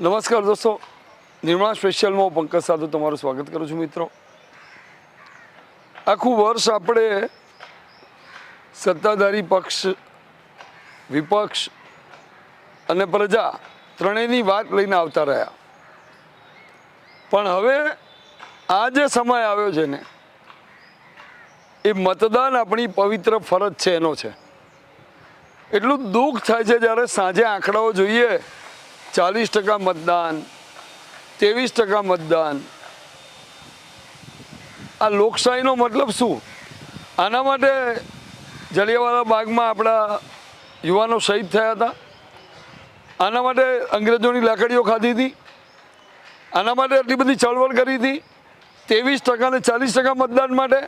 નમસ્કાર દોસ્તો, નિર્માણ સ્પેશિયલમાં હું પંકજ સાધુ તમારું સ્વાગત કરું છું. મિત્રો, આખું વર્ષ આપણે સત્તાધારી પક્ષ, વિપક્ષ અને પ્રજા ત્રણેયની વાત લઈને આવતા રહ્યા. પણ હવે આ જે સમય આવ્યો છે ને, એ મતદાન આપણી પવિત્ર ફરજ છે એનો છે. એટલું દુઃખ થાય છે જ્યારે સાંજે આંકડાઓ જોઈએ, 40% મતદાન, 23% મતદાન. આ લોકશાહીનો મતલબ શું? આના માટે જલિયાવાલા બાગમાં આપણા યુવાનો શહીદ થયા હતા, આના માટે અંગ્રેજોની લાકડીઓ ખાધી હતી, આના માટે આટલી બધી ચળવળ કરી હતી. 23% ને 40% મતદાન માટે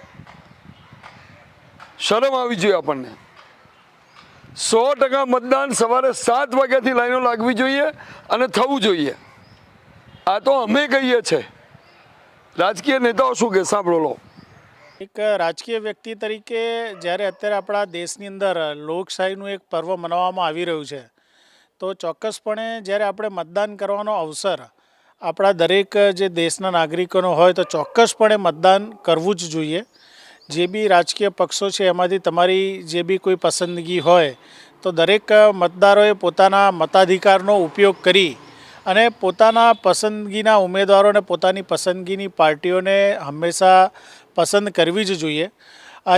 શરમ આવી જોઈએ આપણને. 100% મતદાન સવારે 7 વાગ્યાથી લાઈનો લાગવી જોઈએ અને થવું જોઈએ. આ તો અમે કહીએ છીએ. રાજકીય નેતાઓ શું કહે, સાંભળો લો. એક રાજકીય વ્યક્તિ તરીકે જ્યારે અત્યારે આપણા દેશની અંદર લોકશાહીનું એક પર્વ મનાવવામાં આવી રહ્યું છે, તો ચોક્કસપણે જ્યારે આપણે મતદાન કરવાનો અવસર આપણા દરેક જે દેશના નાગરિકોનો હોય તો ચોક્કસપણે મતદાન કરવું જ જોઈએ. જે બી રાજકીય પક્ષો છે એમાંથી તમારી જે બી કોઈ પસંદગી હોય તો દરેક મતદારોએ પોતાના મતાધિકારનો ઉપયોગ કરી અને પોતાના પસંદગીના ઉમેદવારોને પોતાની પસંદગીની પાર્ટીઓને હંમેશા પસંદ કરવી જ જોઈએ.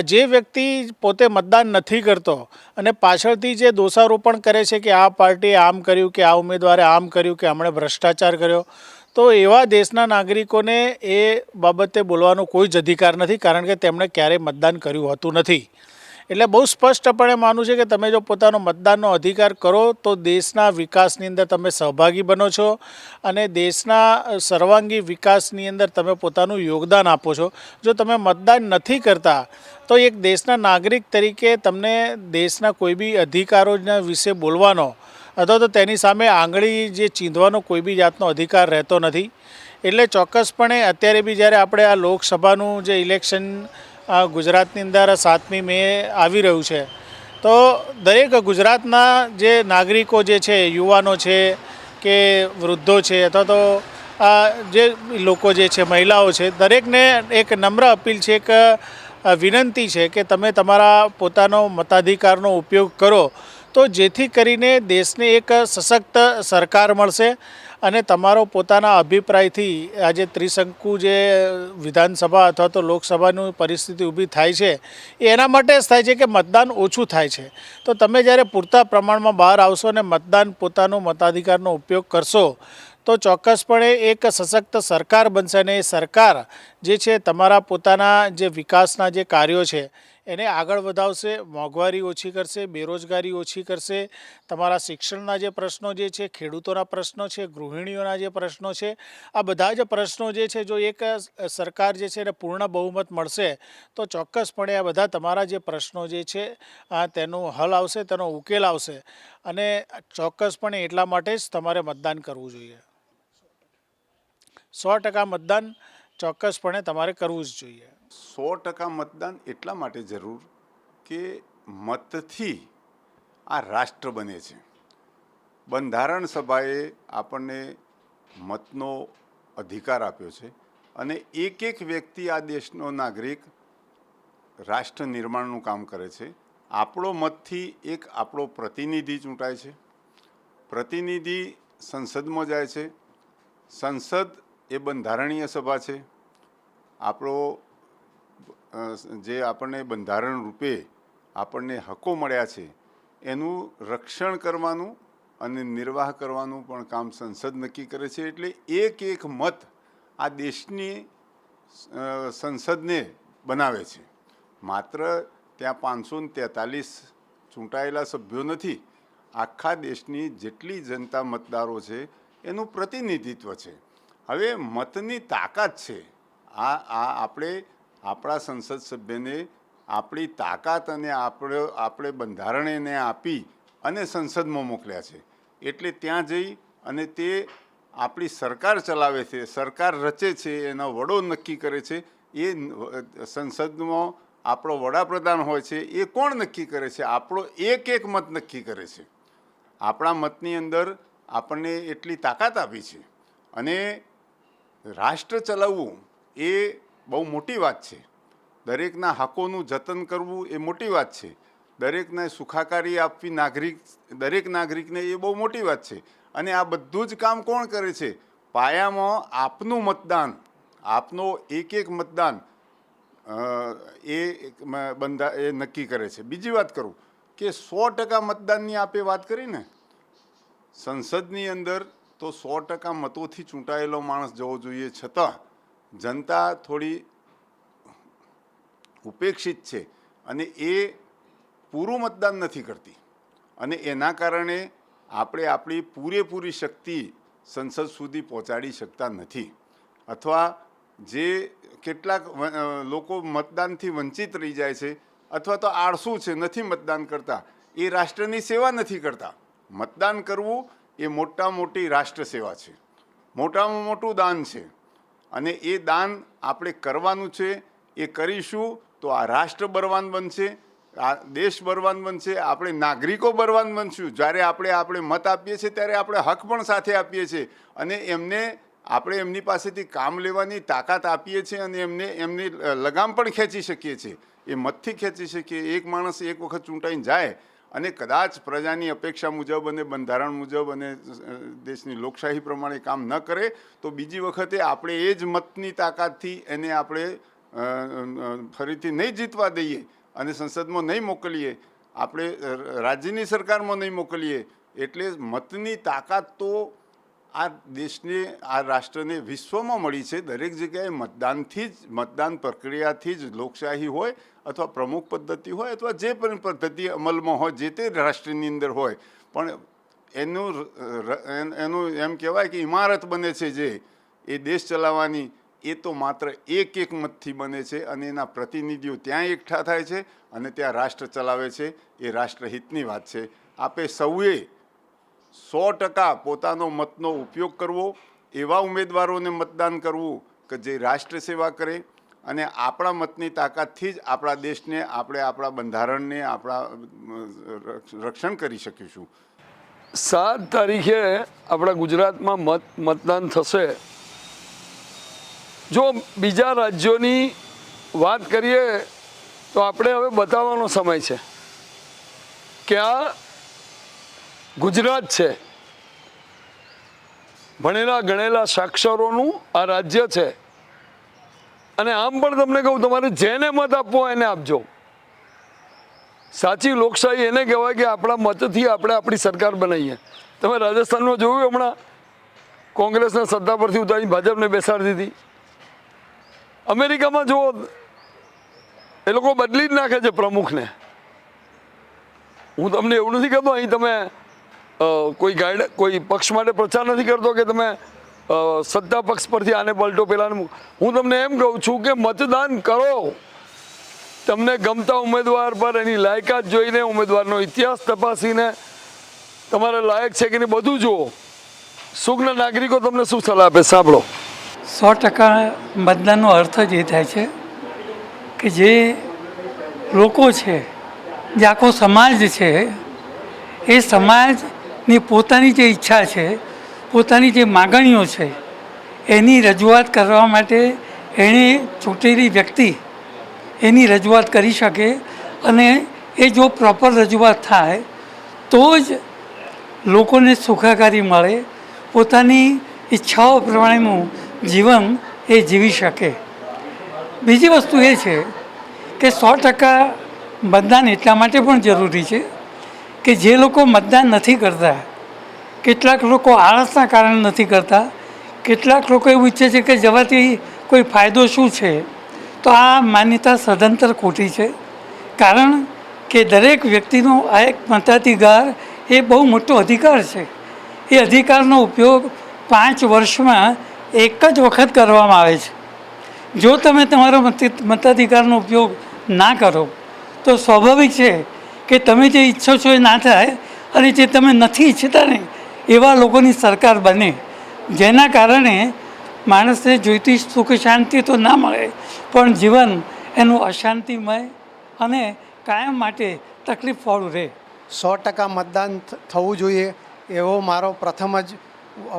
જે વ્યક્તિ પોતે મતદાન નથી કરતો અને પાછળથી જે દોષારોપણ કરે છે કે આ પાર્ટીએ આમ કર્યું, કે આ ઉમેદવારે આમ કર્યું, કે હમણે ભ્રષ્ટાચાર કર્યો, તો એવા દેશના નાગરિકોને એ બાબતે બોલવાનો કોઈ જ અધિકાર નથી, કારણ કે તેમણે ક્યારેય મતદાન કર્યું હોતું નથી. એટલે બહુ સ્પષ્ટપણે માનવું છે કે તમે જો પોતાનો મતદાનનો અધિકાર કરો તો દેશના વિકાસની અંદર તમે સહભાગી બનો છો અને દેશના સર્વાંગી વિકાસની અંદર તમે પોતાનું યોગદાન આપો છો. જો તમે મતદાન નથી કરતા તો એક દેશના નાગરિક તરીકે તમને દેશના કોઈ બી અધિકારોના વિશે બોલવાનો અથવા તો તેની સામે આંગળી જે ચીંધવાનો કોઈ બી જાતનો અધિકાર રહેતો નથી. એટલે ચોક્કસપણે અત્યારે બી જ્યારે આપણે આ લોકસભાનું જે ઇલેક્શન ગુજરાતની અંદર 7મી મે આવી રહ્યું છે, તો દરેક ગુજરાતના જે નાગરિકો જે છે, યુવાનો છે કે વૃદ્ધો છે અથવા તો જે લોકો જે છે, મહિલાઓ છે, દરેકને એક નમ્ર અપીલ છે, એક વિનંતી છે કે તમે તમારા પોતાનો મતાધિકારનો ઉપયોગ કરો, તો જેથી કરીને દેશને એક સશક્ત સરકાર મળશે અને તમારો પોતાના અભિપ્રાયથી આજે ત્રિશંકુ જે વિધાનસભા અથવા તો લોકસભાની પરિસ્થિતિ ઊભી થાય છે એ એના માટે જ થાય છે કે મતદાન ઓછું થાય છે. તો તમે જ્યારે પૂરતા પ્રમાણમાં બહાર આવશો અને મતદાન પોતાનો મતાધિકારનો ઉપયોગ કરશો તો ચોક્કસપણે એક સશક્ત સરકાર બનશે અને એ સરકાર જે છે તમારા પોતાના જે વિકાસના જે કાર્યો છે એને આગળ વધાવશે, મોંઘવારી ઓછી કરશે, બેરોજગારી ઓછી કરશે, તમારા શિક્ષણના જે પ્રશ્નો જે છે, ખેડૂતોના પ્રશ્નો છે, ગૃહિણીઓના જે પ્રશ્નો છે, આ બધા જ પ્રશ્નો જે છે, જો એક સરકાર જે છે એને પૂર્ણ બહુમત મળશે તો ચોક્કસપણે આ બધા તમારા જે પ્રશ્નો જે છે તેનું હલ આવશે, તેનો ઉકેલ આવશે અને ચોક્કસપણે એટલા માટે જ તમારે મતદાન કરવું જોઈએ. 100% મતદાન ચોક્કસપણે તમારે કરવું જ જોઈએ. 100% મતદાન એટલા માટે જરૂર કે મતથી આ રાષ્ટ્ર બને છે. બંધારણ સભાએ આપણને મતનો અધિકાર આપ્યો છે અને એક એક વ્યક્તિ આ દેશનો નાગરિક રાષ્ટ્ર નિર્માણનું કામ કરે છે. આપણો મતથી એક આપણો પ્રતિનિધિ ચૂંટાય છે, પ્રતિનિધિ સંસદમાં જાય છે, સંસદ એ બંધારણીય સભા છે. આપણો જે આપણને બંધારણ રૂપે આપણને હકો મળ્યા છે એનું રક્ષણ કરવાનું અને નિર્વાહ કરવાનું પણ કામ સંસદ નક્કી કરે છે. એટલે એક એક મત આ દેશની સંસદને બનાવે છે. માત્ર ત્યાં 543 ચૂંટાયેલા સભ્યો નથી, આખા દેશની જેટલી જનતા મતદારો છે એનું પ્રતિનિધિત્વ છે. હવે મતની તાકાત છે. આપણે આપણા સંસદ સભ્યને આપણી તાકાત અને આપણે બંધારણ એને આપી અને સંસદમાં મોકલ્યા છે. એટલે ત્યાં જઈ અને તે આપણી સરકાર ચલાવે છે, સરકાર રચે છે, એનો વડો નક્કી કરે છે. એ સંસદમાં આપણો વડાપ્રધાન હોય છે એ કોણ નક્કી કરે છે? આપણો એક એક મત નક્કી કરે છે. આપણા મતની અંદર આપણને એટલી તાકાત આપી છે અને રાષ્ટ્ર ચલાવવું એ બહુ મોટી વાત છે. દરેકના હકોનું જતન કરવું એ મોટી વાત છે. દરેકને સુખાકારી આપવી દરેક નાગરિકને એ બહુ મોટી વાત છે. અને આ બધું જ કામ કોણ કરે છે? પાયામાં આપનું મતદાન, આપનો એક મતદાન એ નક્કી કરે છે. બીજી વાત કરું કે 100% મતદાનની આપે વાત કરી ને, સંસદની અંદર તો 100% મતોથી ચૂંટાયેલો માણસ જવો જોઈએ, છતાં જનતા થોડી ઉપેક્ષિત છે અને એ પૂરું મતદાન નથી કરતી અને એના કારણે આપણે આપણી પૂરેપૂરી શક્તિ સંસદ સુધી પહોંચાડી શકતા નથી. અથવા જે કેટલાક લોકો મતદાનથી વંચિત રહી જાય છે અથવા તો આળસુ છે, નથી મતદાન કરતા, એ રાષ્ટ્રની સેવા નથી કરતા. મતદાન કરવું એ મોટામાં મોટી રાષ્ટ્ર સેવા છે, મોટામાં મોટું દાન છે અને એ દાન આપણે કરવાનું છે. એ કરીશું તો આ રાષ્ટ્ર બળવાન બનશે, આ દેશ બળવાન બનશે, આપણે નાગરિકો બળવાન બનશું. જ્યારે આપણે મત આપીએ છીએ ત્યારે આપણે હક પણ સાથે આપીએ છીએ અને આપણે એમની પાસેથી કામ લેવાની તાકાત આપીએ છીએ અને એમની લગામ પણ ખેંચી શકીએ છીએ. એ મતથી ખેંચી શકીએ. એક માણસ એક વખત ચૂંટાઈને જાય અને કદાચ પ્રજાની અપેક્ષા મુજબ અને બંધારણ મુજબ અને દેશની લોકશાહી પ્રમાણે કામ ન કરે તો બીજી વખતે આપણે એ જ મતની તાકાતથી એને આપણે ફરીથી નહીં જીતવા દઈએ અને સંસદમાં નહીં મોકલીએ, આપણે રાજ્યની સરકારમાં નહીં મોકલીએ. એટલે મતની તાકાત તો આ દેશને, આ રાષ્ટ્રને વિશ્વમાં મળી છે. દરેક જગ્યાએ મતદાન પ્રક્રિયાથી જ લોકશાહી હોય અથવા પ્રમુખ પદ્ધતિ હોય અથવા જે પણ પદ્ધતિ અમલમાં હોય, જે તે રાષ્ટ્રની અંદર હોય, પણ એનું એમ કહેવાય કે ઇમારત બને છે જે એ દેશ ચલાવવાની, એ તો માત્ર એક મતથી બને છે અને એના પ્રતિનિધિઓ ત્યાં એકઠા થાય છે અને ત્યાં રાષ્ટ્ર ચલાવે છે. એ રાષ્ટ્રહિતની વાત છે. આપે સૌએ 100% પોતાનો મતનો ઉપયોગ કરવો, એવા ઉમેદવારોને મતદાન કરવું કે જે રાષ્ટ્ર સેવા કરે અને આપણા મતની તાકાતથી જ આપણા દેશને, આપણા બંધારણને રક્ષણ કરી શકીશું. 7 તારીખે આપણા ગુજરાતમાં મતદાન થશે. જો બીજા રાજ્યોની વાત કરીએ તો આપણે હવે બતાવવાનો સમય છે કે આ ગુજરાત છે, ભણેલા ગણેલા સાક્ષરોનું આ રાજ્ય છે. અને આમ પણ તમને કહું, તમારે જેને મત આપવો એને આપજો. સાચી લોકશાહી એને કહેવાય કે આપણા મતથી આપણે આપણી સરકાર બનાવીએ. તમે રાજસ્થાનમાં જોયું, હમણાં કોંગ્રેસને સત્તા પરથી ઉતારી ભાજપને બેસાડી દીધી. અમેરિકામાં જુઓ, એ લોકો બદલી જ નાખે છે પ્રમુખને. હું તમને એવું નથી કહેતો અહીં તમે કોઈ પક્ષ માટે પ્રચાર નથી કરતો કે તમે સત્તા પક્ષ પરથી આને પલટો પેલાને. હું તમને એમ કહું છું કે મતદાન કરો. તમને ગમતા ઉમેદવાર પર એની લાયકાત જોઈને, ઉમેદવારનો ઇતિહાસ તપાસીને તમારે લાયક છે કે નહીં બધું જુઓ. સુજ્ઞ નાગરિકો તમને શું સલાહ આપે, સાંભળો. 100% મતદાનનો અર્થ જ એ થાય છે કે જે લોકો છે, જે આખો સમાજ છે, એ સમાજની પોતાની જે ઈચ્છા છે, પોતાની જે માગણીઓ છે, એની રજૂઆત કરવા માટે એણે ચૂંટેલી વ્યક્તિ એની રજૂઆત કરી શકે. અને એ જો પ્રોપર રજૂઆત થાય તો જ લોકોને સુખાકારી મળે, પોતાની ઈચ્છાઓ પ્રમાણેનું જીવન એ જીવી શકે. બીજી વસ્તુ એ છે કે 100% મતદાન એટલા માટે પણ જરૂરી છે કે જે લોકો મતદાન નથી કરતા, કેટલાક લોકો આળસના કારણે નથી કરતા, કેટલાક લોકો એવું ઈચ્છે છે કે જવાથી કોઈ ફાયદો શું છે. તો આ માન્યતા સદંતર ખોટી છે. કારણ કે દરેક વ્યક્તિનો આ એક મતાધિકાર એ બહુ મોટો અધિકાર છે. એ અધિકારનો ઉપયોગ 5 વર્ષમાં એક જ વખત કરવામાં આવે છે. જો તમે તમારો મતાધિકારનો ઉપયોગ ના કરો તો સ્વાભાવિક છે કે તમે જે ઈચ્છો છો એ ના થાય અને જે તમે નથી ઈચ્છતા ને એવા લોકોની સરકાર બને, જેના કારણે માણસને જોઈતી સુખ શાંતિ તો ના મળે પણ જીવન એનું અશાંતિમય અને કાયમ માટે તકલીફવાળું રહે. 100% મતદાન થવું જોઈએ. એવો મારો પ્રથમ જ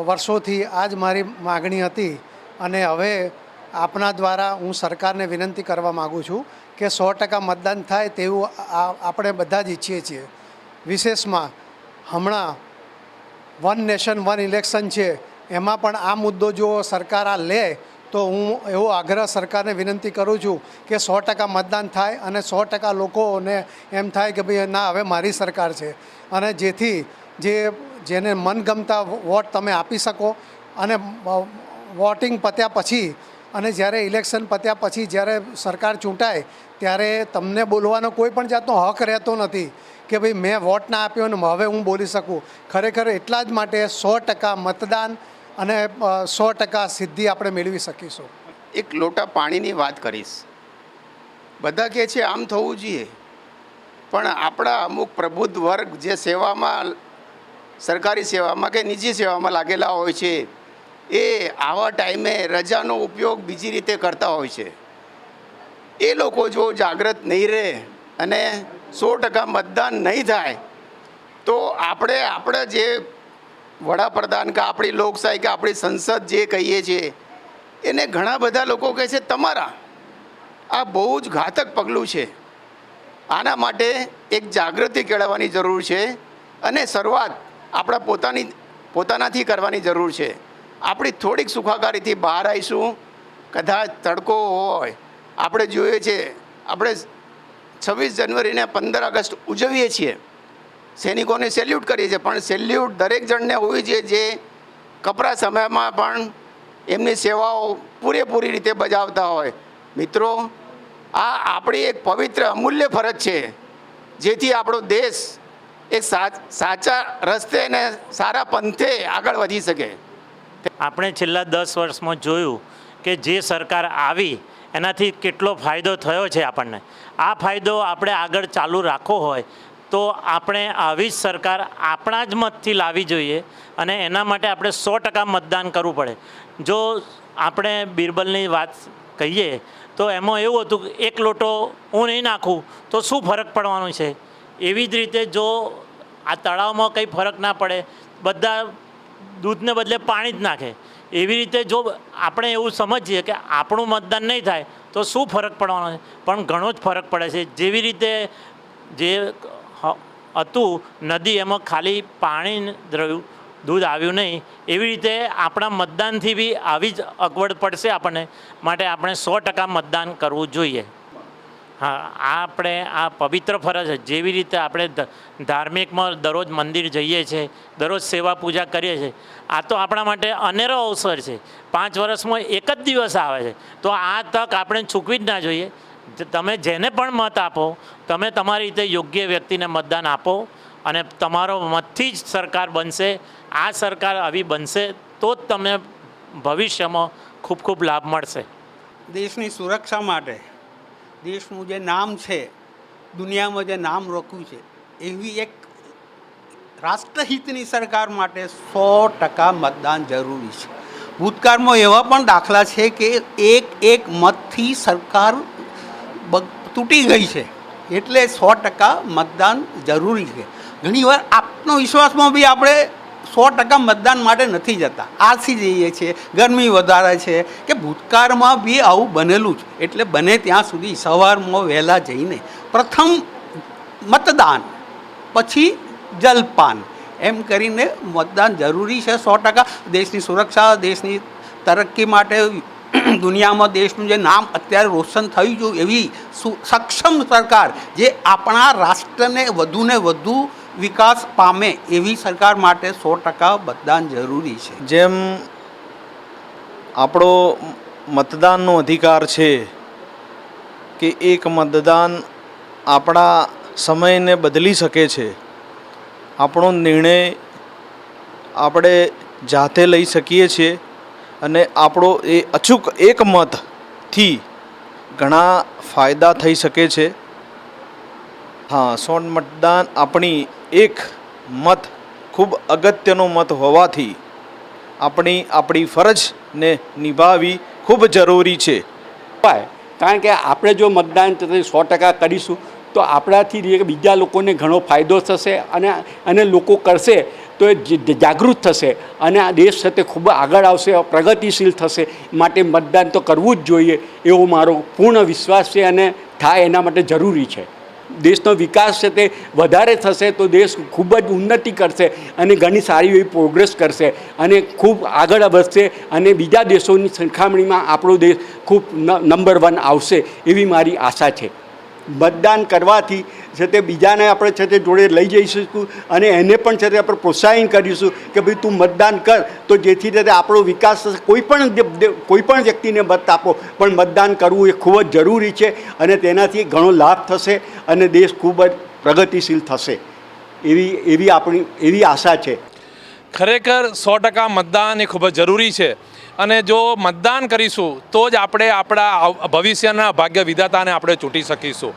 વર્ષોથી આ જ મારી માગણી હતી. અને હવે આપના દ્વારા હું સરકારને વિનંતી કરવા માગું છું કે 100% મતદાન થાય તેવું આપણે બધા જ ઈચ્છીએ છીએ. વિશેષમાં હમણાં વન નેશન વન ઇલેક્શન છે, એમાં પણ આ મુદ્દો જો સરકાર આ લે તો હું એવો આગ્રહ સરકારને વિનંતી કરું છું કે 100% મતદાન થાય અને 100% લોકોને એમ થાય કે ભાઈ ના, હવે મારી સરકાર છે. અને જેથી જેને મનગમતા વોટ તમે આપી શકો. અને વોટિંગ પત્યા પછી અને જ્યારે ઇલેક્શન પત્યા પછી જ્યારે સરકાર ચૂંટાય ત્યારે તમને બોલવાનો કોઈ પણ જાતનો હક રહેતો નથી કે ભાઈ મેં વોટ ના આપ્યો ને હવે હું બોલી શકું. ખરેખર એટલા જ માટે 100% મતદાન અને 100% સિદ્ધિ આપણે મેળવી શકીશું. એક લોટા પાણીની વાત કરીશ. બધા કહે છે આમ થવું જોઈએ, પણ આપણા અમુક પ્રબુદ્ધ વર્ગ જે સેવામાં, સરકારી સેવામાં કે નિજી સેવામાં લાગેલા હોય છે, એ આવા ટાઈમે રજાનો ઉપયોગ બીજી રીતે કરતા હોય છે. એ લોકો જો જાગૃત નહીં રહે અને 100% મતદાન નહીં થાય તો આપણે જે વડાપ્રધાન કે આપણી લોકશાહી કે આપણી સંસદ જે કહીએ છીએ એને ઘણા બધા લોકો કહે છે તમારા. આ બહુ જ ઘાતક પગલું છે. આના માટે એક જાગૃતિ કેળવવાની જરૂર છે અને શરૂઆત આપણા પોતાનાથી કરવાની જરૂર છે. આપણી થોડીક સુખાકારીથી બહાર આવીશું. કદાચ તડકો હોય, આપણે જોઈએ છે, આપણે 26 જનવરીને 15 ઓગસ્ટ ઉજવીએ છીએ, સૈનિકોને સેલ્યુટ કરીએ છીએ, પણ સેલ્યુટ દરેક જણને હોવી જોઈએ જે કપરા સમયમાં પણ એમની સેવાઓ પૂરેપૂરી રીતે બજાવતા હોય. મિત્રો, આ આપણી એક પવિત્ર અમૂલ્ય ફરજ છે જેથી આપણો દેશ એક સાચા રસ્તે અને સારા પંથે આગળ વધી શકે. આપણે છેલ્લા 10 વર્ષમાં જોયું કે જે સરકાર આવી એનાથી કેટલો ફાયદો થયો છે આપણને. આ ફાયદો આપણે આગળ ચાલુ રાખવો હોય તો આપણે આવી જ સરકાર આપણા જ મતથી લાવવી જોઈએ અને એના માટે આપણે 100% મતદાન કરવું પડે. જો આપણે બિરબલની વાત કહીએ તો એમાં એવું હતું કે એક લોટો હું નહીં નાખું તો શું ફરક પડવાનો છે. એવી જ રીતે જો આ તળાવમાં કંઈ ફરક ના પડે, બધા દૂધને બદલે પાણી જ નાખે. એવી રીતે જો આપણે એવું સમજીએ કે આપણું મતદાન નહીં થાય તો શું ફરક પડવાનો છે, પણ ઘણો જ ફરક પડે છે. જેવી રીતે જે હતું નદી એમાં ખાલી પાણી રહ્યું, દૂધ આવ્યું નહીં, એવી રીતે આપણા મતદાનથી બી આવી જ અગવડ પડશે આપણને. માટે આપણે 100% મતદાન કરવું જોઈએ. હા, આપણે આ પવિત્ર ફરજ, જેવી રીતે આપણે ધાર્મિકમાં દરરોજ મંદિર જઈએ છીએ, દરરોજ સેવા પૂજા કરીએ છીએ, આ તો આપણા માટે અનેરો અવસર છે. 5 વર્ષમાં એક જ દિવસ આવે છે, તો આ તક આપણે ચૂકવી જ ના જોઈએ. તમે જેને પણ મત આપો, તમે તમારી રીતે યોગ્ય વ્યક્તિને મતદાન આપો અને તમારો મતથી જ સરકાર બનશે. આ સરકાર આવી બનશે તો જ તમને ભવિષ્યમાં ખૂબ ખૂબ લાભ મળશે. દેશની સુરક્ષા માટે, દેશનું જે નામ છે, દુનિયામાં જે નામ રોક્યું છે, એવી એક રાષ્ટ્રહિતની સરકાર માટે 100% મતદાન જરૂરી છે. ભૂતકાળમાં એવા પણ દાખલા છે કે એક મતથી સરકાર તૂટી ગઈ છે. એટલે 100% મતદાન જરૂરી છે. ઘણીવાર આત્મવિશ્વાસમાં બી આપણે 100% મતદાન માટે નથી જતા, આળસી જઈએ છીએ, ગરમી વધારે છે કે ભૂતકાળમાં બી આવું બનેલું જ. એટલે બને ત્યાં સુધી સવારમાં વહેલા જઈને પ્રથમ મતદાન, પછી જલપાન, એમ કરીને મતદાન જરૂરી છે. 100% દેશની સુરક્ષા, દેશની તરક્કી માટે, દુનિયામાં દેશનું જે નામ અત્યારે રોશન થયું છે એવી સક્ષમ સરકાર જે આપણા રાષ્ટ્રને વધુને વધુ વિકાસ પામે એવી સરકાર માટે 100% મતદાન જરૂરી છે. જેમ આપણો મતદાનનો અધિકાર છે કે એક મતદાન આપણા સમયને બદલી શકે છે. આપણો નિર્ણય આપણે જાતે લઈ શકીએ છીએ અને આપણો એ અચૂક એક મતથી ઘણા ફાયદા થઈ શકે છે. હા, 100 મતદાન આપણી એક મત ખૂબ અગત્યનો મત હોવાથી આપણી ફરજને નિભાવવી ખૂબ જરૂરી છે. કારણ કે આપણે જો મતદાન 100% કરીશું તો આપણાથી બીજા લોકોને ઘણો ફાયદો થશે અને લોકો કરશે તો એ જાગૃત થશે અને આ દેશ સાથે ખૂબ આગળ આવશે, પ્રગતિશીલ થશે. માટે મતદાન તો કરવું જ જોઈએ એવો મારો પૂર્ણ વિશ્વાસ છે અને થાય એના માટે જરૂરી છે. દેશનો વિકાસ છે તે વધારે થશે તો દેશ ખૂબ જ ઉન્નતિ કરશે અને ઘણી સારી એવી પ્રોગ્રેસ કરશે અને ખૂબ આગળ વધશે અને બીજા દેશોની સરખામણીમાં આપણો દેશ ખૂબ નંબર 1 આવશે એવી મારી આશા છે. મતદાન કરવાથી છે તે બીજાને આપણે છે તે જોડે લઈ જઈ શકીશું અને એને પણ છે તે આપણે પ્રોત્સાહિત કરીશું કે ભાઈ તું મતદાન કર, તો જેથી રીતે આપણો વિકાસ થશે. કોઈ પણ વ્યક્તિને મત આપો, પણ મતદાન કરવું એ ખૂબ જ જરૂરી છે અને તેનાથી ઘણો લાભ થશે અને દેશ ખૂબ જ પ્રગતિશીલ થશે એવી આશા છે. ખરેખર 100% મતદાન એ ખૂબ જ જરૂરી છે અને જો મતદાન કરીશું તો જ આપણે આપણા ભવિષ્યના ભાગ્ય વિધાતાને આપણે ચૂંટી શકીશું.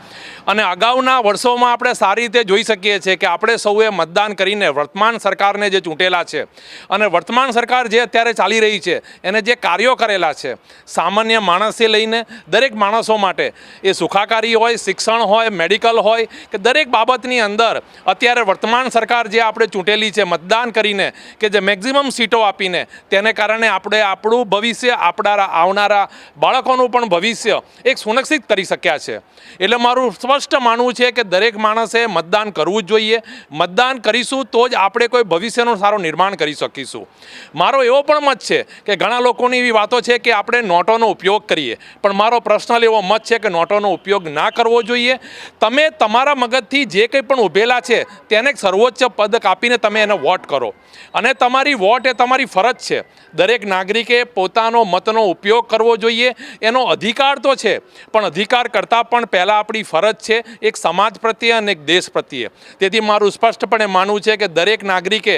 અને અગાઉના વર્ષોમાં આપણે સારી રીતે જોઈ શકીએ છીએ કે આપણે સૌએ મતદાન કરીને વર્તમાન સરકારને જે ચૂંટેલા છે અને વર્તમાન સરકાર જે અત્યારે ચાલી રહી છે એને જે કાર્યો કરેલા છે, સામાન્ય માણસથી લઈને દરેક માણસો માટે, એ સુખાકારી હોય, શિક્ષણ હોય, મેડિકલ હોય કે દરેક બાબતની અંદર અત્યારે વર્તમાન સરકાર જે આપણે ચૂંટેલી છે મતદાન કરીને કે જે મેક્ઝિમમ સીટો આપીને, તેને કારણે આપણે આપણું ભવિષ્ય, આપણા આવનારા બાળકોનું પણ ભવિષ્ય એક સુનિશ્ચિત કરી શક્યા છે. એટલે મારું સ્પષ્ટ માનવું છે કે દરેક માણસે મતદાન કરવું જ જોઈએ. મતદાન કરીશું તો જ આપણે કોઈ ભવિષ્યનું સારું નિર્માણ કરી શકીશું. મારો એવો પણ મત છે કે ઘણા લોકોની એવી વાતો છે કે આપણે નોટોનો ઉપયોગ કરીએ, પણ મારો પર્સનલ એવો મત છે કે નોટોનો ઉપયોગ ના કરવો જોઈએ. તમે તમારા મગજથી જે કંઈ પણ ઊભેલા છે તેને સર્વોચ્ચ પદ કાપીને તમે એને વોટ કરો અને તમારી વોટ એ તમારી ફરજ છે. દરેક નાગરિકે પોતાનો મતનો ઉપયોગ કરવો જોઈએ. એનો અધિકાર તો છે, પણ અધિકાર કરતાં પણ પહેલાં આપણી ફરજ છે એક સમાજ પ્રત્યે અને એક દેશ પ્રત્યે. તેથી મારું સ્પષ્ટપણે માનવું છે કે દરેક નાગરિકે,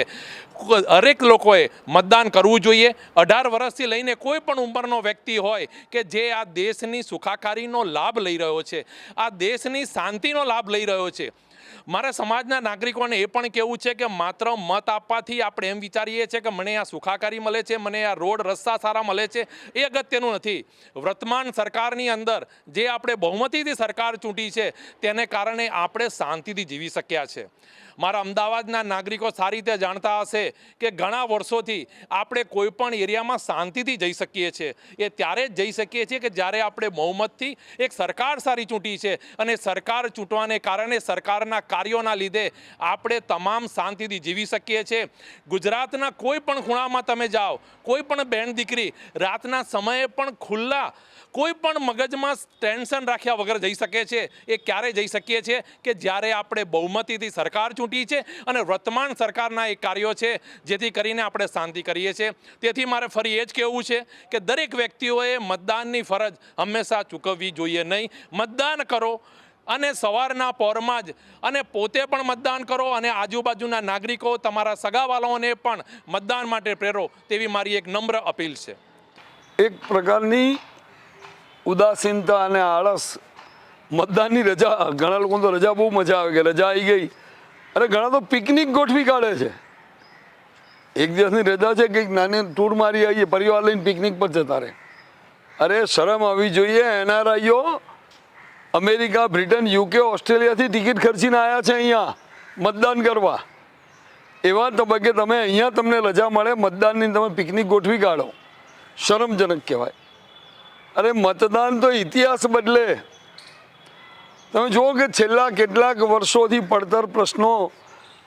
દરેક લોકોએ મતદાન કરવું જોઈએ. 18 વર્ષથી લઈને કોઈ પણ ઉંમરનો વ્યક્તિ હોય કે જે આ દેશની સુખાકારીનો લાભ લઈ રહ્યો છે, આ દેશની શાંતિનો લાભ લઈ રહ્યો છે. મારા સમાજના નાગરિકોને એ પણ કહેવું છે કે માત્ર મત આપવાથી આપણે એમ વિચારીએ છીએ કે મને આ સુખાકારી મળે છે, મને આ રોડ રસ્તા સારા મળે છે, એ અગત્યનું નથી. વર્તમાન સરકારની અંદર જે આપણે બહુમતીથી સરકાર ચૂંટી છે તેને કારણે આપણે શાંતિથી જીવી શક્યા છે. મારા અમદાવાદના નાગરિકો સારી રીતે જાણતા હશે કે ઘણા વર્ષોથી આપણે કોઈ પણ એરિયામાં શાંતિથી જઈ શકીએ છીએ. એ ત્યારે જ જઈ શકીએ છીએ કે જ્યારે આપણે બહુમતથી એક સરકાર સારી ચૂંટી છે અને સરકાર ચૂંટવાને કારણે સરકારના કાર્યોના લીધે આપણે તમામ શાંતિથી જીવી શકીએ છીએ. ગુજરાતના કોઈ પણ ખૂણામાં તમે જાઓ, કોઈ પણ બહેન દીકરી રાતના સમયે પણ ખુલ્લા, કોઈ પણ મગજમાં ટેન્શન રાખ્યા વગર જઈ શકે છે. એ ક્યારે જઈ શકીએ છીએ કે જ્યારે આપણે બહુમતીથી સરકાર ચૂંટી છે અને વર્તમાન સરકારના એ કાર્યો છે જેથી કરીને આપણે શાંતિ કરીએ છીએ. તેથી મારે ફરી એ જ કહેવું છે કે દરેક વ્યક્તિઓએ મતદાનની ફરજ હંમેશા ચૂકવવી જોઈએ નહીં. મતદાન કરો અને સવારના પહોરમાં જ અને પોતે પણ મતદાન કરો અને આજુબાજુના નાગરિકો, તમારા સગાવાલાઓને પણ મતદાન માટે પ્રેરો, તેવી મારી એક નમ્ર અપીલ છે. એક પ્રકારની ઉદાસીનતા અને આળસ, મતદાનની રજા, ઘણા લોકો તો રજા બહુ મજા આવે કે રજા આવી ગઈ, અને ઘણા તો પિકનિક ગોઠવી કાઢે છે. એક દિવસની રજા છે, કંઈક નાની ટૂર મારી આવીએ, પરિવાર લઈને પિકનિક પર જતા રહે. અરે શરમ આવી જોઈએ. એનઆરઆઈઓ અમેરિકા, બ્રિટન, યુકે, ઓસ્ટ્રેલિયાથી ટિકિટ ખર્ચીને આવ્યા છે અહીંયા મતદાન કરવા. એવા તબક્કે તમે અહીંયા તમને રજા મળે મતદાનની, તમે પિકનિક ગોઠવી કાઢો, શરમજનક કહેવાય. અરે મતદાન તો ઇતિહાસ બદલે. તમે જુઓ કે છેલ્લા કેટલાક વર્ષોથી પડતર પ્રશ્નો,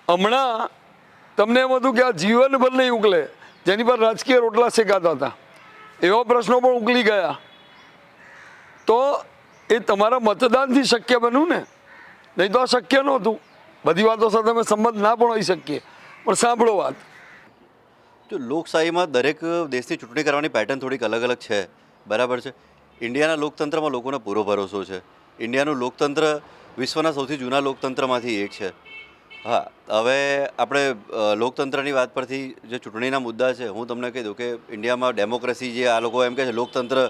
હમણાં તમને એમ હતું કે આ જીવનભર નહીં ઉકલે, જેની પર રાજકીય રોટલા શેકાતા હતા, એવા પ્રશ્નો પણ ઉકલી ગયા. તો એ તમારા મતદાનથી શક્ય બન્યું ને, નહીં તો આ શક્ય નહોતું. બધી વાતો સાથે અમે સંમત ના પણ હોઈ શકીએ, પણ સાંભળો વાત. જો લોકશાહીમાં દરેક દેશની ચૂંટણી કરવાની પેટર્ન થોડીક અલગ અલગ છે, બરાબર છે. ઇન્ડિયાના લોકતંત્રમાં લોકોને પૂરો ભરોસો છે. ઇન્ડિયાનું લોકતંત્ર વિશ્વના સૌથી જૂના લોકતંત્રમાંથી એક છે. હા, હવે આપણે લોકતંત્રની વાત પરથી જે ચૂંટણીના મુદ્દા છે, હું તમને કહી દઉં કે ઇન્ડિયામાં ડેમોક્રેસી, જે આ લોકો એમ કહે છે લોકતંત્ર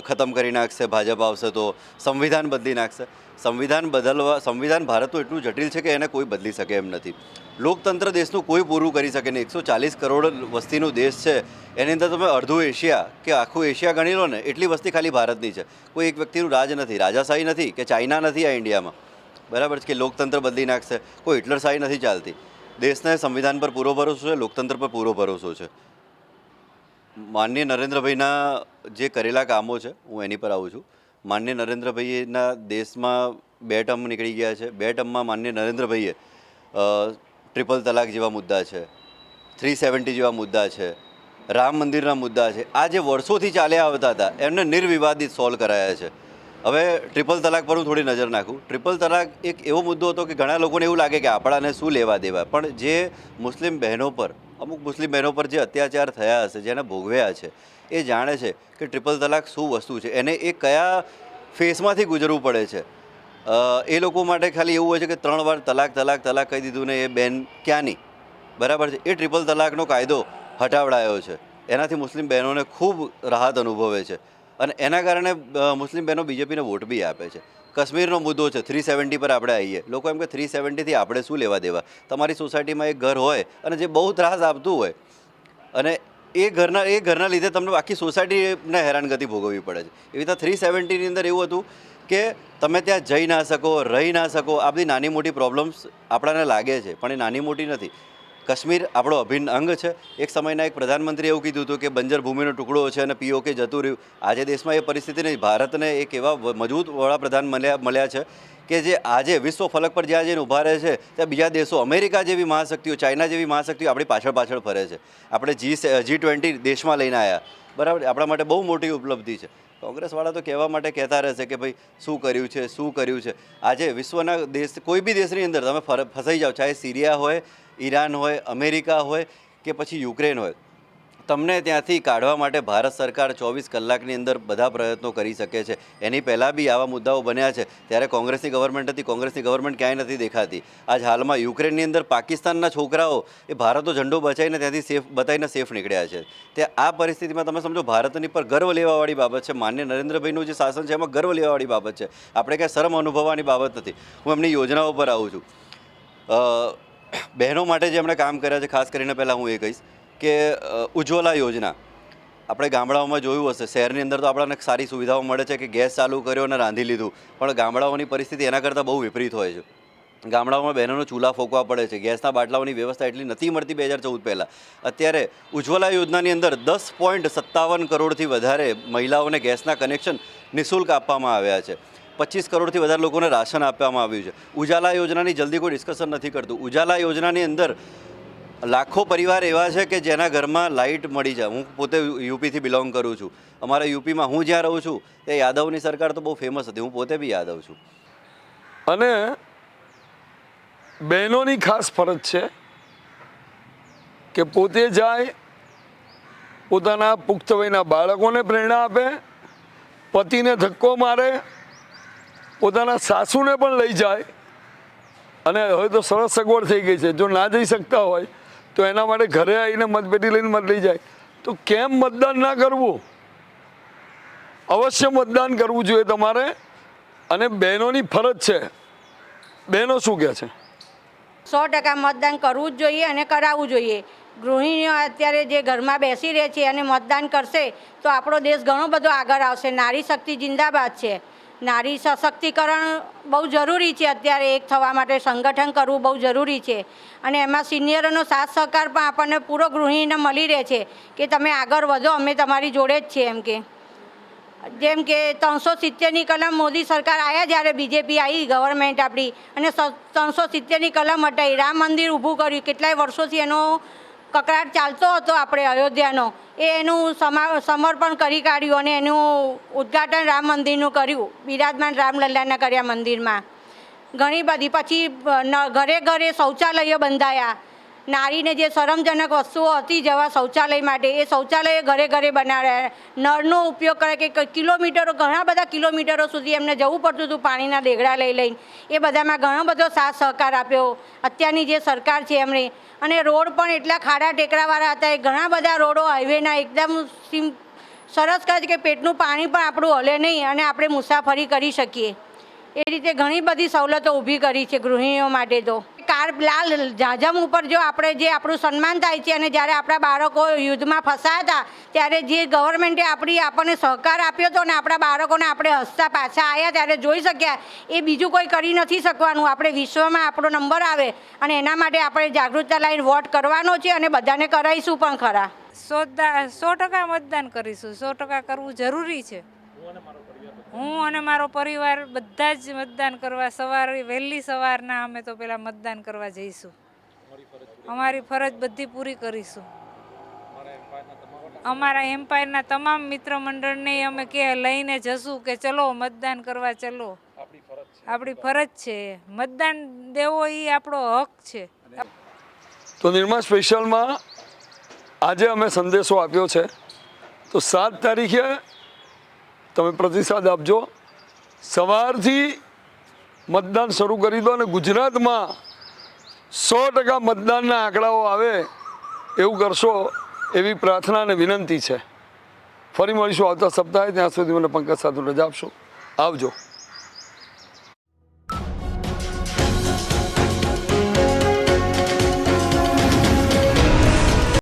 ખતમ કરી નાખશે, ભાજપ આવશે તો સંવિધાન બદલી નાખશે. સંવિધાન ભારતનું એટલું જટિલ છે કે એને કોઈ બદલી શકે એમ નથી. લોકતંત્ર દેશનું કોઈ પૂરું કરી શકે નહીં. 140 કરોડ વસ્તીનો દેશ છે, એની અંદર તમે અડધું એશિયા કે આખું એશિયા ગણી લો ને, એટલી વસ્તી ખાલી ભારતની છે. કોઈ એક વ્યક્તિનું રાજ નથી, રાજાશાહી નથી કે ચાઇના નથી આ ઇન્ડિયામાં, બરાબર છે, કે લોકતંત્ર બદલી નાખશે. કોઈ હિટલરશાહી નથી ચાલતી. દેશને સંવિધાન પર પૂરો ભરોસો છે, લોકતંત્ર પર પૂરો ભરોસો છે. માનનીય નરેન્દ્રભાઈના જે કરેલા કામો છે હું એની પર આવું છું. માનનીય નરેન્દ્રભાઈના દેશમાં 2 ટર્મ નીકળી ગયા છે. 2 ટર્મમાં માનનીય નરેન્દ્રભાઈએ ટ્રિપલ તલાક જેવા મુદ્દા છે, 370 જેવા મુદ્દા છે, રામ મંદિરના મુદ્દા છે, આ જે વર્ષોથી ચાલ્યા આવતા હતા એમને નિર્વિવાદિત સોલ્વ કરાયા છે. હવે ટ્રિપલ તલાક પર હું થોડી નજર નાખું. ટ્રિપલ તલાક એક એવો મુદ્દો હતો કે ઘણા લોકોને એવું લાગે કે આપણાને શું લેવા દેવા, પણ જે મુસ્લિમ બહેનો પર, અમુક મુસ્લિમ બહેનો પર જે અત્યાચાર થયા હશે, જેને ભોગવ્યા છે, એ જાણે છે કે ટ્રિપલ તલાક શું વસ્તુ છે, એને એ કયા ફેસમાંથી ગુજરવું પડે છે. એ લોકો માટે ખાલી એવું હોય છે કે 3 વાર તલાક તલાક તલાક કહી દીધું ને એ બેન ક્યાંની, બરાબર છે. એ ટ્રિપલ તલાકનો કાયદો હટાવડાયો છે, એનાથી મુસ્લિમ બહેનોને ખૂબ રાહત અનુભવે છે અને એના કારણે મુસ્લિમ બહેનો બીજેપીને વોટ બી આપે છે. કાશ્મીરનો મુદ્દો છે, 370 પર આપણે આવીએ. લોકો એમ કે 370થી આપણે શું લેવા દેવા. તમારી સોસાયટીમાં એક ઘર હોય અને જે બહુ ત્રાસ આપતું હોય અને એ ઘરના લીધે તમને આખી સોસાયટીને હેરાનગતિ ભોગવવી પડે છે. એવી રીતે 370ની અંદર એવું હતું કે તમે ત્યાં જઈ ના શકો, રહી ના શકો. આ બધી નાની મોટી પ્રોબ્લેમ્સ આપણાને લાગે છે, પણ એ નાની મોટી નથી. કાશ્મીર આપણો અભિન્ન અંગ છે. એક સમયના એક પ્રધાનમંત્રીએ એવું કીધું હતું કે બંજર ભૂમિનો ટુકડો છે અને પીઓકે જતું રહ્યું. આજે દેશમાં એ પરિસ્થિતિ નહીં. ભારતને એક એવા મજબૂત વડાપ્રધાન મળ્યા છે કે જે આજે વિશ્વ ફલક પર જ્યાં જઈને ઊભા રહે છે ત્યાં બીજા દેશો, અમેરિકા જેવી મહાશક્તિઓ, ચાઇના જેવી મહાશક્તિઓ આપણી પાછળ ફરે છે. આપણે G20 દેશમાં લઈને આવ્યા, બરાબર. આપણા માટે બહુ મોટી ઉપલબ્ધિ છે. કોંગ્રેસવાળા તો કહેવા માટે કહેતા રહેશે કે ભાઈ શું કર્યું છે, શું કર્યું છે. આજે વિશ્વના દેશ, કોઈ બી દેશની અંદર તમે ફસાઈ જાઓ, ચાહે સિરિયા હોય, ઈરાન હોય, અમેરિકા હોય કે પછી યુક્રેન હોય, તમને ત્યાંથી કાઢવા માટે ભારત સરકાર 24 કલાકની અંદર બધા પ્રયત્નો કરી શકે છે. એની પહેલાં બી આવા મુદ્દાઓ બન્યા છે ત્યારે કોંગ્રેસની ગવર્મેન્ટ હતી. કોંગ્રેસની ગવર્મેન્ટ ક્યાંય નથી દેખાતી. આજ હાલમાં યુક્રેનની અંદર પાકિસ્તાનના છોકરાઓ એ ભારતનો ઝંડો બચાવીને ત્યાંથી બતાવીને સેફ નીકળ્યા છે. તે આ પરિસ્થિતિમાં તમે સમજો ભારતની પર ગર્વ લેવાવાળી બાબત છે. માન્ય નરેન્દ્રભાઈનું જે શાસન છે એમાં ગર્વ લેવાવાળી બાબત છે. આપણે કાંઈ શરમ અનુભવવાની બાબત નથી. હું એમની યોજનાઓ પર આવું છું. બહેનો માટે જે એમણે કામ કર્યા છે, ખાસ કરીને પહેલાં હું એ કહીશ કે ઉજ્જવલા યોજના. આપણે ગામડાઓમાં જોયું હશે, શહેરની અંદર તો આપણને સારી સુવિધાઓ મળે છે કે ગેસ ચાલુ કર્યો અને રાંધી લીધું, પણ ગામડાઓની પરિસ્થિતિ એના કરતાં બહુ વિપરીત હોય છે. ગામડાઓમાં બહેનોનો ચૂલા ફોંકવા પડે છે. ગેસના બાટલાઓની વ્યવસ્થા એટલી નથી મળતી 2014 પહેલાં. અત્યારે ઉજ્જવલા યોજનાની અંદર 10.57 કરોડથી વધારે મહિલાઓને ગેસના કનેક્શન નિઃશુલ્ક આપવામાં આવ્યા છે. 25 કરોડથી વધારે લોકોને રાશન આપવામાં આવ્યું છે. ઉજાલા યોજનાની જલ્દી કોઈ ડિસ્કશન નથી કરતું. ઉજાલા યોજનાની અંદર લાખો પરિવાર એવા છે કે જેના ઘરમાં લાઇટ મળી જાય. હું પોતે યુપીથી બિલોંગ કરું છું. અમારા યુપીમાં હું જ્યાં રહું છું એ યાદવની સરકાર તો બહુ ફેમસ હતી. હું પોતે બી યાદવ છું. અને બહેનોની ખાસ ફરજ છે કે પોતે જાય, પોતાના પુખ્ત વયના બાળકોને પ્રેરણા આપે, પતિને ધક્કો મારે, પોતાના સાસુને પણ લઈ જાય. અને હવે તો સરસ સગવડ થઈ ગઈ છે, જો ના જઈ શકતા હોય તો એના માટે ઘરે આવીને મતપેટી લઈને મત લઈ જાય. તો કેમ મતદાન ના કરવું? અવશ્ય મતદાન કરવું જોઈએ તમારે. અને બહેનોની ફરજ છે. બહેનો શું કહે છે? 100% મતદાન કરવું જ જોઈએ અને કરાવવું જોઈએ. ગૃહિણીઓ અત્યારે જે ઘરમાં બેસી રહે છે અને મતદાન કરશે તો આપણો દેશ ઘણો બધો આગળ આવશે. નારી શક્તિ જિંદાબાદ છે. નારી સશક્તિકરણ બહુ જરૂરી છે. અત્યારે એક થવા માટે સંગઠન કરવું બહુ જરૂરી છે. અને એમાં સિનિયરોનો સાથ સહકાર પણ આપણને પૂરો ગૃહિણીને મળી રહે છે કે તમે આગળ વધો, અમે તમારી જોડે જ છીએ. એમ કે જેમ કે 370ની કલમ મોદી સરકાર આવ્યા જ્યારે બીજેપી આવી ગવર્મેન્ટ આપણી, અને 370ની કલમ હટાવી, રામ મંદિર ઊભું કર્યું. કેટલાય વર્ષોથી એનો કકળાટ ચાલતો હતો આપણે અયોધ્યાનો, એનું સમર્પણ કરી કાઢ્યું અને એનું ઉદ્ઘાટન રામ મંદિરનું કર્યું. બિરાજમાન રામલલ્લાના કર્યા મંદિરમાં. ઘણી બધી પછી ઘરે ઘરે શૌચાલયો બંધાયા. નારીને જે શરમજનક વસ્તુઓ હતી જવા શૌચાલય માટે, એ શૌચાલય ઘરે ઘરે બનાવ્યા. નળનો ઉપયોગ કરે કે કિલોમીટરો, ઘણા બધા કિલોમીટરો સુધી એમને જવું પડતું હતું પાણીના દેગડા લઈ લઈને. એ બધામાં ઘણો બધો સાથ સહકાર આપ્યો અત્યારની જે સરકાર છે એમણે. અને રોડ પણ એટલા ખાડા ટેકરાવાળા હતા, એ ઘણા બધા રોડો હાઈવેના એકદમ સરસ કહે છે કે પેટનું પાણી પણ આપણું હલે નહીં અને આપણે મુસાફરી કરી શકીએ. એ રીતે ઘણી બધી સવલતો ઊભી કરી છે ગૃહિણીઓ માટે. તો લાલ જાજમ ઉપર જો આપણે જે આપણું સન્માન થાય છે અને જ્યારે આપણા બાળકો યુદ્ધમાં ફસાયા હતા ત્યારે જે ગવર્મેન્ટે આપણને સહકાર આપ્યો હતો ને આપણા બાળકોને આપણે હસતા પાછા આવ્યા ત્યારે જોઈ શક્યા એ બીજું કોઈ કરી નથી શકવાનું. આપણે વિશ્વમાં આપણો નંબર આવે અને એના માટે આપણે જાગૃતતા લાવીને વોટ કરવાનો છે અને બધાને કરાવીશું પણ ખરા. 100% મતદાન કરીશું. 100% કરવું જરૂરી છે. હું અને મારો પરિવાર બધા જ મતદાન કરવા વહેલી સવારના અમે તો પહેલાં મતદાન કરવા જઈશું. અમારી ફરજ બધી પૂરી કરીશું. અમારા એમ્પાયરના તમામ મિત્ર મંડળને અમે લઈને જશું કે ચલો મતદાન કરવા ચલો. આપણી ફરજ છે. મતદાન દેવો એ આપણો હક છે. તો નિર્મા સ્પેશિયલમાં આજે અમે સંદેશો આપ્યો છે. તો 7 તારીખે તમે પ્રતિસાદ આપજો. સવારથી મતદાન શરૂ કરી દો અને ગુજરાતમાં 100% મતદાનના આંકડાઓ આવે એવું કરશો એવી પ્રાર્થના અને વિનંતી છે. ફરી મળીશું આવતા સપ્તાહે. ત્યાં સુધી મને પંકજ સાધુ રજા આપશો. આવજો.